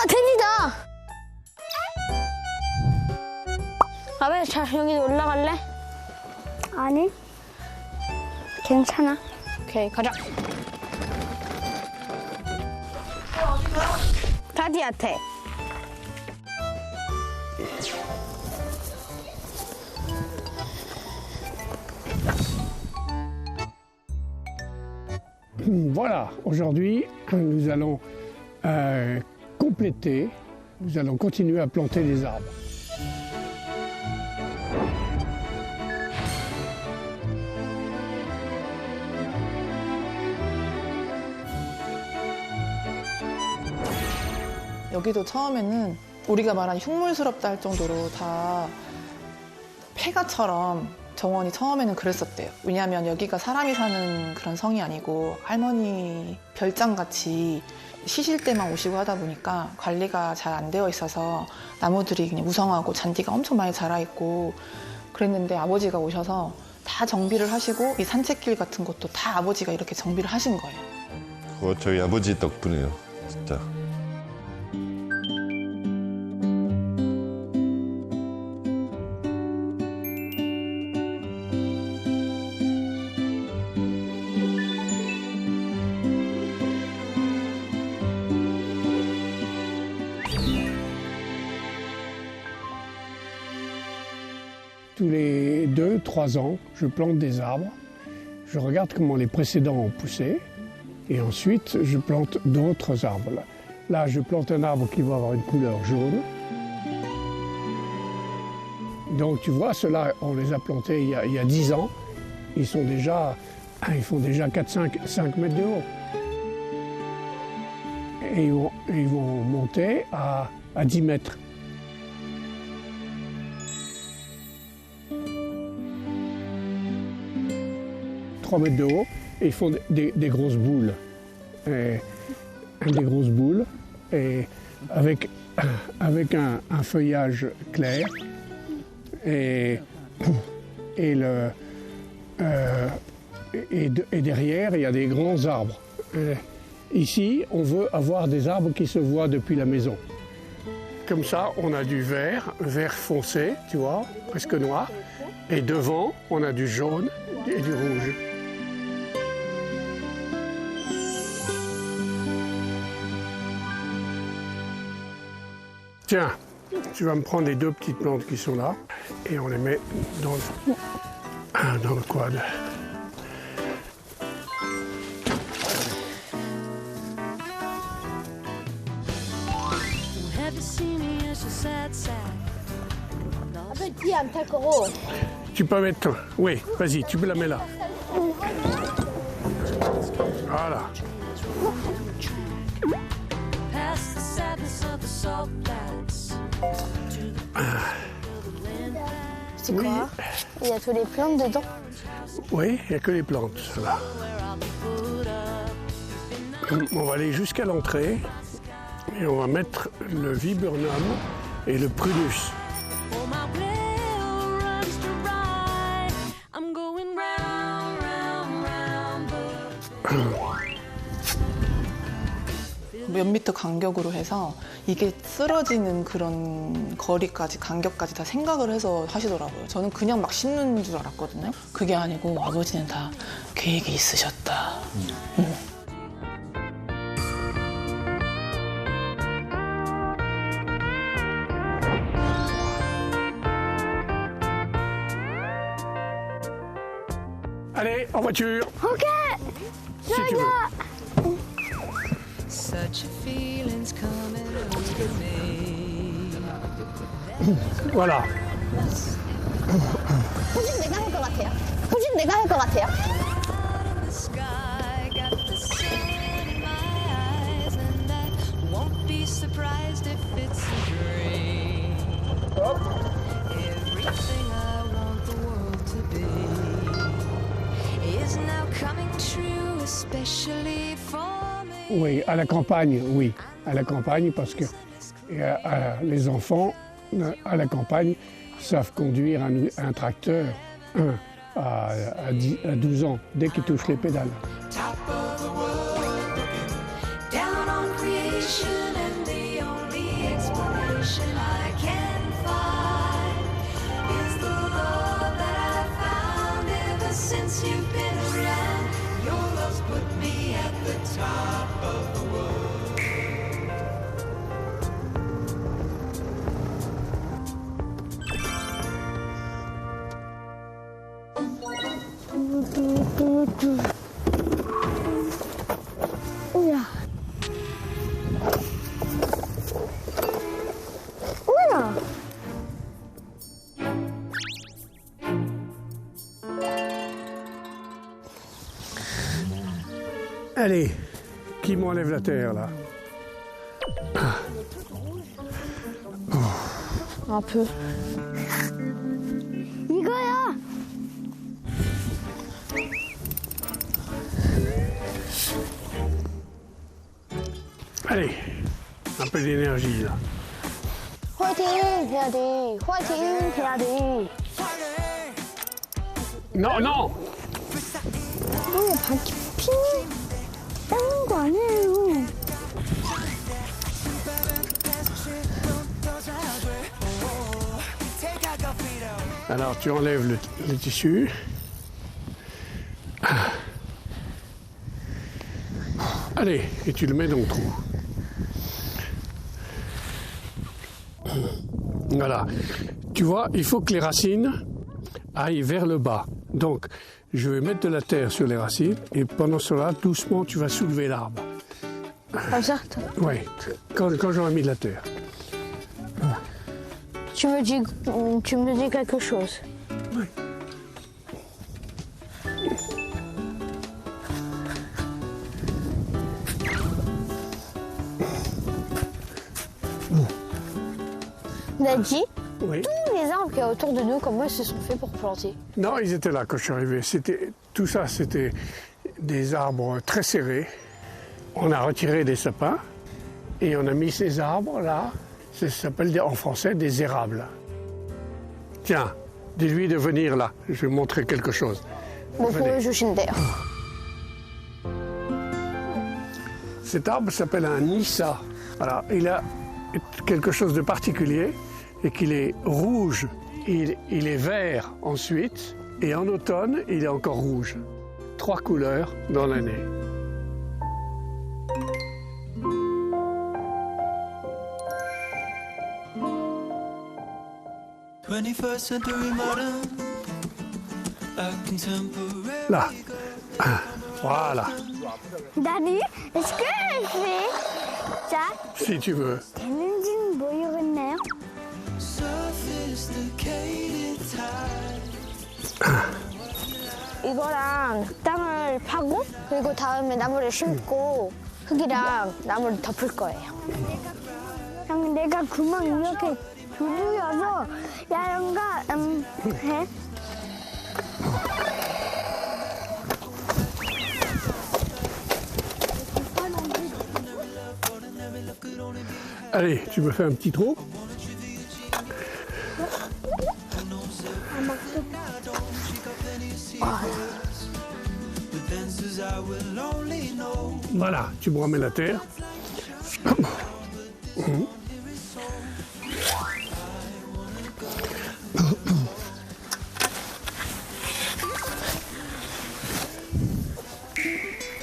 돼지다! 아벨, 자, 여기 올라갈래? 아니, 괜찮아. 오케이, 가자. 다디한테. Voilà, aujourd'hui, nous allons compléter, nous allons continuer à planter des arbres. 여기도 처음에는 우리가 말한 흉물스럽다 할 정도로 다 폐가처럼 정원이 처음에는 그랬었대요. 왜냐하면 여기가 사람이 사는 그런 성이 아니고 할머니 별장같이 쉬실 때만 오시고 하다 보니까 관리가 잘 안 되어 있어서 나무들이 그냥 무성하고 잔디가 엄청 많이 자라있고 그랬는데 아버지가 오셔서 다 정비를 하시고 이 산책길 같은 것도 다 아버지가 이렇게 정비를 하신 거예요. 그거 저희 아버지 덕분이에요, 진짜. Tous les 2-3 ans, je plante des arbres. Je regarde comment les précédents ont poussé. Et ensuite, je plante d'autres arbres. Là, je plante un arbre qui va avoir une couleur jaune. Donc, tu vois, ceux-là, on les a plantés il y a 10 ans. Ils font déjà 4-5 mètres de haut. Et ils vont monter à 10 mètres. Mètres de haut et ils font des grosses boules. Des grosses boules et avec un feuillage clair et derrière il y a des grands arbres. Ici on veut avoir des arbres qui se voient depuis la maison. Comme ça on a du vert foncé, tu vois, presque noir, et devant on a du jaune et du rouge. Tiens, tu vas me prendre les 2 petites plantes qui sont là et on les met dans le quad. 아벨, 뒤에 안 탈 거고. Tu peux mettre... Oui, vas-y, tu peux la mettre là. Voilà. C'est quoi? Il y a tous les plantes dedans. Oui, il n'y a que les plantes, là. On va aller jusqu'à l'entrée et on va mettre le viburnum et le prunus. 몇 미터 간격으로 해서 이게 쓰러지는 그런 거리까지 간격까지 다 생각을 해서 하시더라고요. 저는 그냥 막 심는 줄 알았거든요. 그게 아니고 아버지는 다 계획이 있으셨다. Allez, en voiture. Ok. Si tu veux. Voilà. 후진 내가 할 것 같아요. 후진 내가 할 것 같아요. Oui, à la campagne, oui. À la campagne, parce que les enfants, à la campagne, savent conduire un tracteur à 12 ans, dès qu'ils touchent les pédales. m'enlèves la terre là. Un peu. 이거야. Allez, un peu d'énergie là. 화이팅 해야 돼. 화이팅 해야 돼. Non, non. 너 바퀴 핀 닦는 거 아니에요. Alors tu enlèves le tissu. Allez, et tu le mets dans le trou. Voilà. Tu vois, il faut que les racines aillent vers le bas. Donc, je vais mettre de la terre sur les racines et pendant cela, doucement, tu vas soulever l'arbre. Comme ça. Oui, quand j'aurai mis de la terre. Tu me dis quelque chose. Oui. Nadji, Oui. tous les arbres qu'il y a autour de nous, comment ils se sont faits pour planter? Non, ils étaient là quand je suis arrivé. Tout ça, c'était des arbres très serrés. On a retiré des sapins et on a mis ces arbres là. Ça s'appelle en français des érables. Tiens, dis-lui de venir là. Je vais montrer quelque chose. 뭐 Venez. 보여주신대요? Cet arbre s'appelle un nissa. Voilà, il a quelque chose de particulier et qu'il est rouge. Il est vert ensuite et en automne, il est encore rouge. 3 couleurs dans l'année. Là. Voilà, 나리, est-ce que elle fait ça? si tu veux. 되는지는 모르겠네요. 이거랑 땅을 파고 그리고 다음에 나무를 심고 흙이랑 나무를 덮을 거예요. 그냥 내가 그만 이렇게 두드려서 야영가 해. Allez, tu me fais un petit trou. Voilà, tu me remets la terre.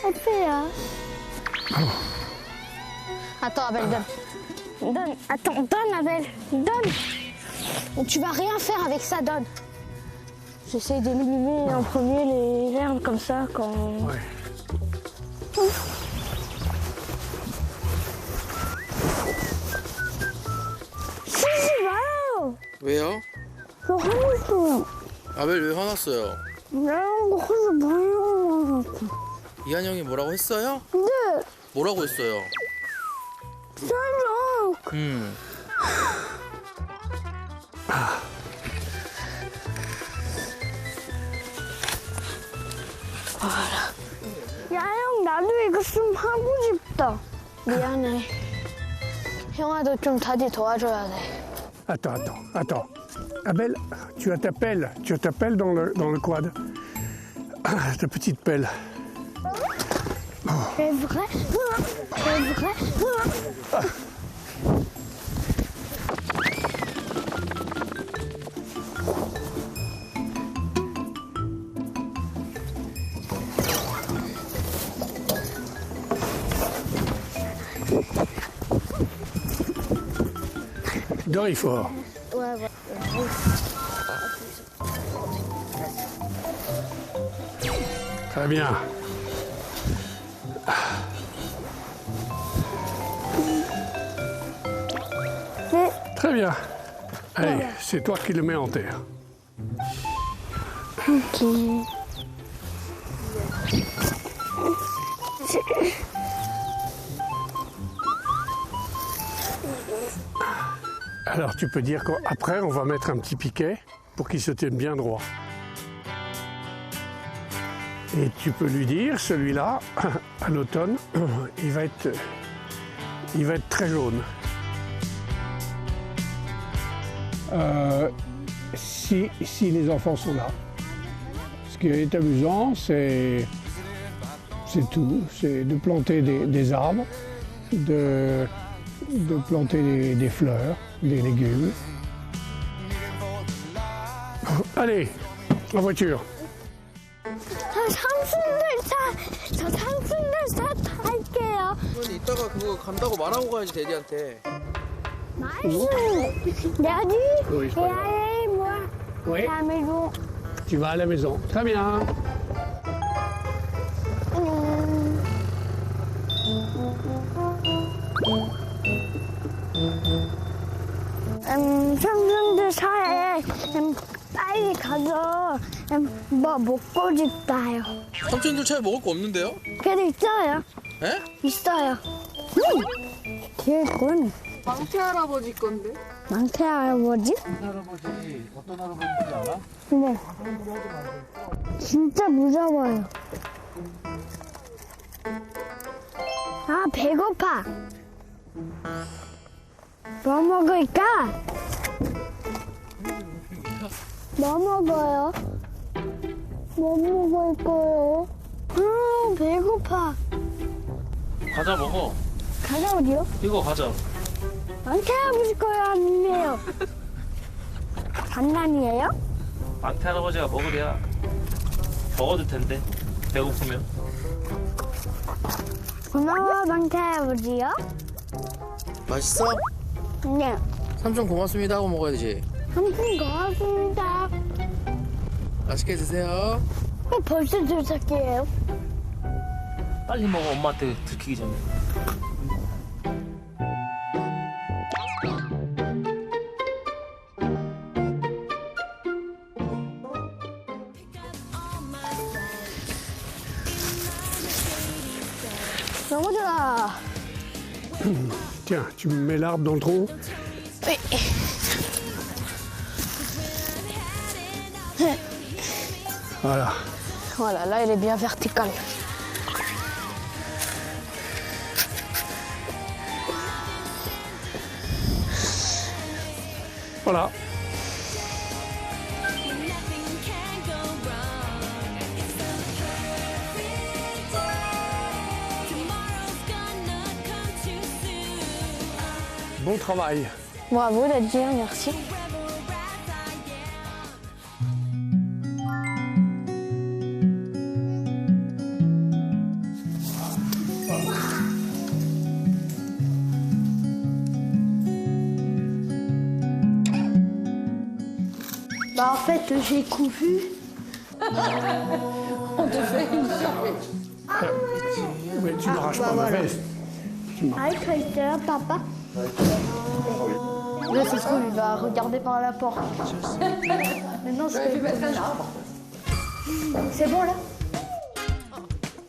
어때요? Attends, Abel, donne. Donne, attends, donne, Abel, donne. Tu vas rien faire avec ça, donne. J'essaie d'éliminer en premier les herbes comme ça quand... Ouais. 치지 마요. 왜요? 저 화냈어요. 아벨 왜 화났어요? 이런 거 하지 마요. 이한 형이 뭐라고 했어요? 근데 뭐라고 했어요? 진짜 야영 나도 이거 좀 하고 싶다. 미안해. 형아도 좀 다디 도와줘야 돼. Attends. Abel, tu as ta pelle dans le quad. Ta petite pelle. C'est vrai? C'est vrai? Dorifort. Ouais. Très bien. Très bien. Allez, c'est toi qui le mets en terre. Alors tu peux dire qu'après on va mettre un petit piquet pour qu'il se tienne bien droit. Et tu peux lui dire, celui-là, à l'automne, il va être très jaune. Si les enfants sont là. Ce qui est amusant, c'est tout. C'est de planter des arbres, de planter des fleurs, des légumes. Allez, en voiture. 저 상승들차 탈게요. 이따가 그거 간다고 말하고 가야지 대디한테. Daddy, Oui, je et crois. allez, moi, Oui, à la maison. tu vas à la maison. Très bien. 상승들차에 빨리 가서 뭐 먹고 싶다요. 삼촌들 차에 먹을 거 없는데요? 그래도 있어요. 에? 있어요. 길군. 망태 할아버지 건데? 망태 할아버지? 할아버지 어떤 할아버지인지 알아? 네. 진짜 무서워요. 아, 배고파. 뭐 먹을까? 뭐 먹어요? 뭐 먹을 거예요? 아, 배고파. 과자 먹어. 가자, 어디요? 이거 과자. 망태 할아버지 거예요? 아니에요? 장난이에요? 망태 할아버지가 먹으랴. 먹어도 텐데. 배고프면. 고마워, 망태 할아버지요? 맛있어? 네. 삼촌 고맙습니다 하고 먹어야지. 삼촌 고맙습니다. 맛있게 드세요. 벌써 도착해요? 빨리 먹어. 엄마한테 들키기 전에. 너무 좋아. Tiens, tu me mets l'arbre dans le trou. Voilà. Voilà, là, il est bien vertical. Voilà. Bon travail. Bravo, Daddy, merci. Bah, en fait, j'ai cousu. Mais tu n'arraches pas ma veste. Avec Twister, papa. Là, ça se trouve, il va regarder par la porte. Maintenant, c'est bon, là?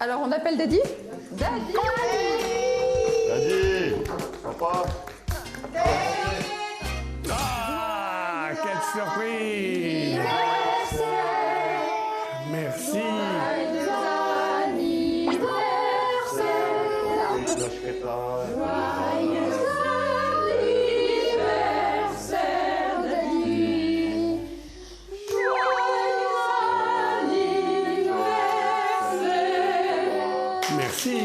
Alors on appelle Daddy? Daddy, papa. Ah, quelle surprise! Merci. Merci.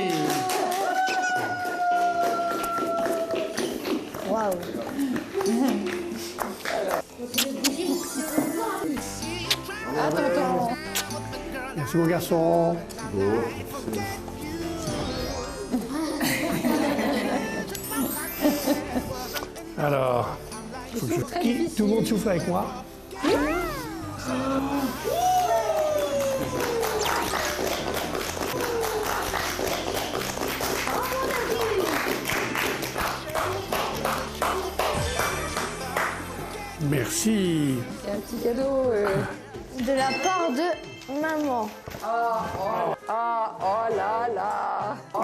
Waouh. Merci mon garçon. Alors, faut que tout le monde souffle avec moi. Merci. Il y a un petit cadeau. De la part de maman. Oh là là. Oh.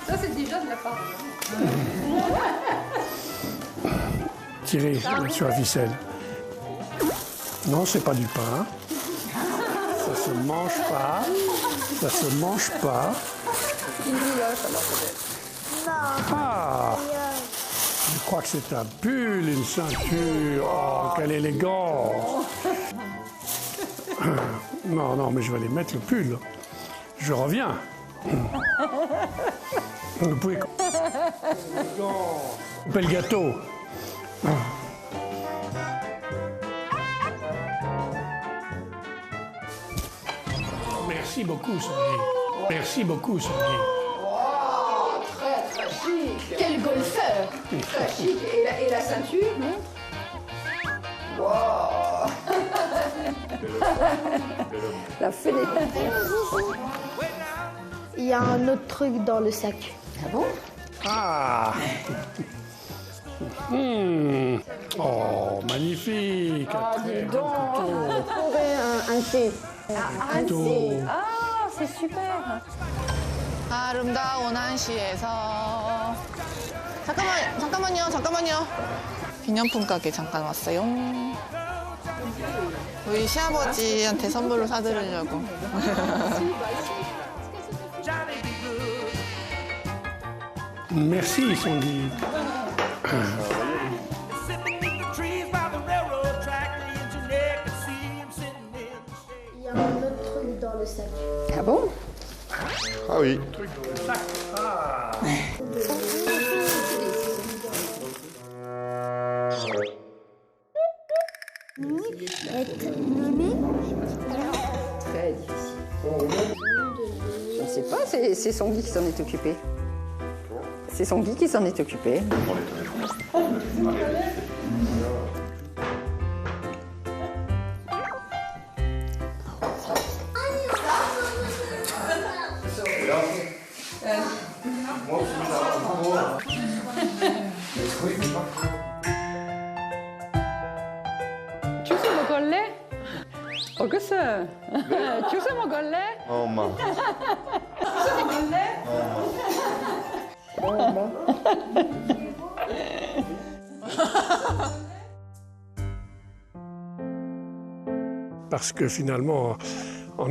Ça c'est déjà Tirez sur la ficelle. Non, c'est pas du pain. Ça se mange pas. Ça se mange pas. Ah, je crois que c'est un pull, une ceinture. Oh, quelle élégance. Non, non, mais je vais aller mettre le pull. Je reviens. Vous pouvez couper le gâteau. Merci beaucoup, Sandrine. Merci beaucoup, Sandrine. Très très chic. Quel golfeur. Très chic. Et la ceinture, non? Wow. La fenêtre. Il y a un autre truc dans le sac. Ah bon? Ah. Oh, magnifique. Ah, dis donc. Un thé. Un thé. Ah, c'est super. 아름다운 한시에서 잠깐만요. 기념품 가게 잠깐 왔어요. 우리 시아버지한테 선물로 사드리려고. Merci, Sandrine. Il y a un autre truc dans le sac. Ah bon? Ah oui. Très difficile. Je ne sais pas, c'est son Guy qui s'en est occupé. C'est son Guy qui s'en est occupé. 주스 먹을래? 어그스 주스 먹을래? 엄마. 주스 먹을래? Parce que finalement, en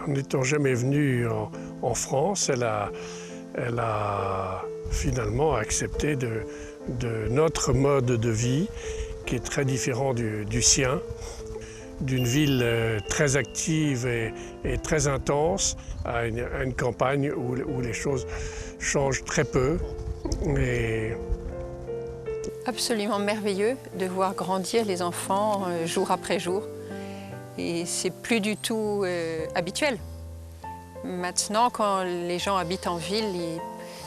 n'étant jamais venue en France, elle a finalement accepté de notre mode de vie, qui est très différent du sien, d'une ville très active et très intense à une campagne où les choses changent très peu. Absolument merveilleux de voir grandir les enfants jour après jour. Et c'est plus du tout habituel. Maintenant, quand les gens habitent en ville,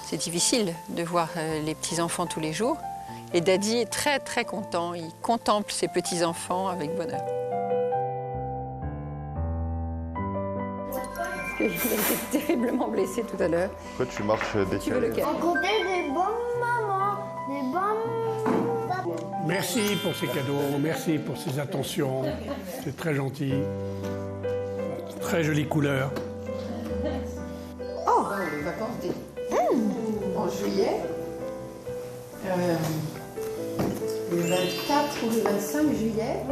c'est difficile de voir les petits-enfants tous les jours. Et Daddy est très très content, il contemple ses petits-enfants avec bonheur. Il a été terriblement blessé tout à l'heure. Pourquoi tu marches décalé? Tu veux lequel? Rencontrer des bonnes mamans, des bonnes papas. Merci pour ces cadeaux, merci pour ces attentions. C'est très gentil. Très jolie couleur. Oh, les vacances d'été. En juillet, le 24 ou le 25 juillet,